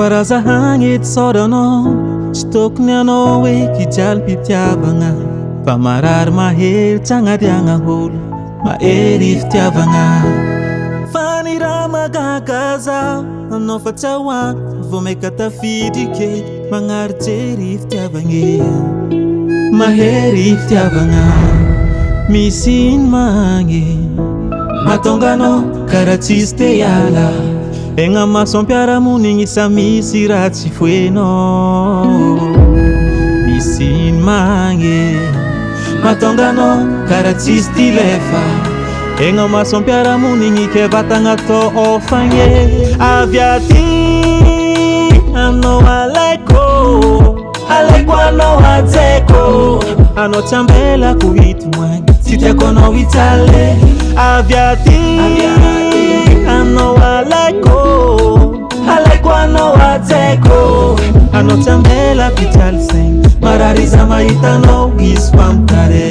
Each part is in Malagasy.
Voaraza hagnety soranao, tsy tokony anao hoe kijaly mpitiavagna, fa marary mahery tsy agnariagna olo mahery fitiavagna. Fa ny raha mahagaga zaho anao fa tsy ahoa vao maika tafidriky magnary jery fitiavagna, mahery fitiavagna. Misy ino magny mahatonga anao karaha tsisy te hiala, egna maso am-piarahamonigny isa misy raha tsy foenao. Misy ino magny mahatonga anao karaha tsisy ty lefa, egna maso am-piarahamonigny ke vatagna atao ofagny. Avy aty anao alaiko, alaiko anao ajeko, anao tsy ambelako hito moagny, tsy tiako anao hitsaly. Avy aty anao alaiko, alaiko anao ajeko, anao tsy ambelako hitsaly saigny, marary iza mahita anao izy mpamokare.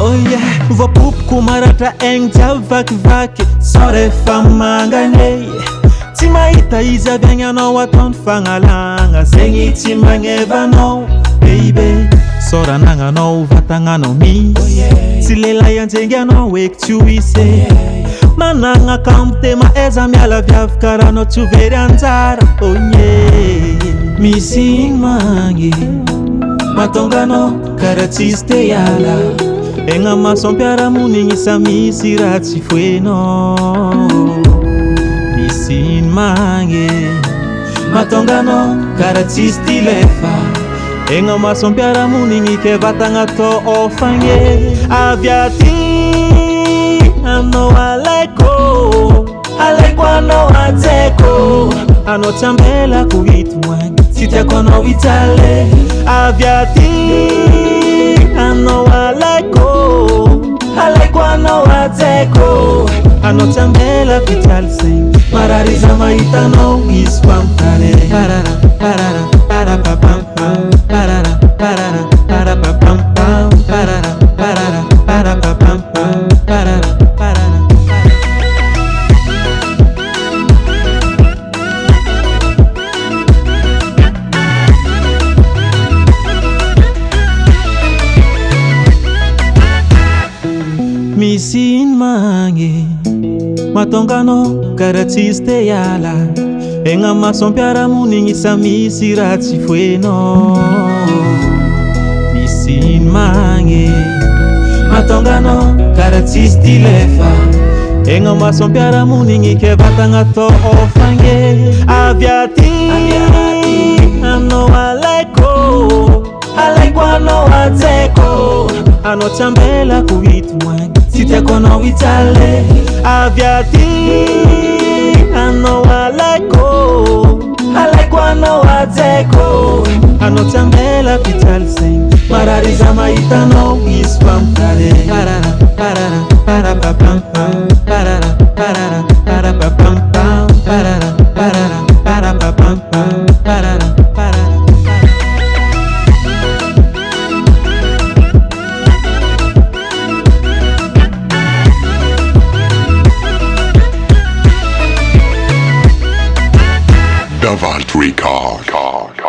Oh yeah, voapopoko maratra aigny jiaby vakivaky, sao rehefa mangane tsy mahita izy avy agny anao ataony fagnalagna, zegny tsy magneva anao baby. Sao ranagnanao vatagnanao misy, tsy lehilahy anjengy anao eky tsy ho isy, managna kampote maeza miala viavy karaha anao tsy ho very anjara. Oh yeah, misy ino magny mahatonga anao karaha tsisy te hiala, egna maso am-piarahamonigny isa misy raha tsy foenao. Misy ino magny mahatonga anao karaha tsisy ty lefa, egna maso am-piarahamonigny ke vatagna atao ofagny. Avy aty anao alaiko, alaiko anao ajeko, anao tsy ambelako hito moagny, tsy tiako anao hitsaly. Avy aty anao alaiko, alaiko anao ajeko, anao tsy ambelako hitsaly saigny, marary iza mahita anao izy mpamokare. Parara parara parapapam pam, parara parara parapapam pam, parara parara parapapam pam, parara parara. Misy ino magny mahatonga anao karaha tsisy te hiala, egna maso am-piarahamonigny isa misy raha tsy foenao. Misy ino magny mahatonga anao karaha tsisy ty lefa, egna maso am-piarahamonigny ke vatagna atao ofagny. Avy aty anao alaiko, alaiko anao ajeko, anao tsy ambelako hito moagny, tsy tiako anao hitsaly. Avy aty anao alaiko, alaiko anao ajeko, anao tsy ambelako hitsaly saigny, marary iza mahita anao izy mpamokare. Parara parara parapapam pam, parara parara parapapam pam, parara parara parapapam pam, parara parara. Davalt Record.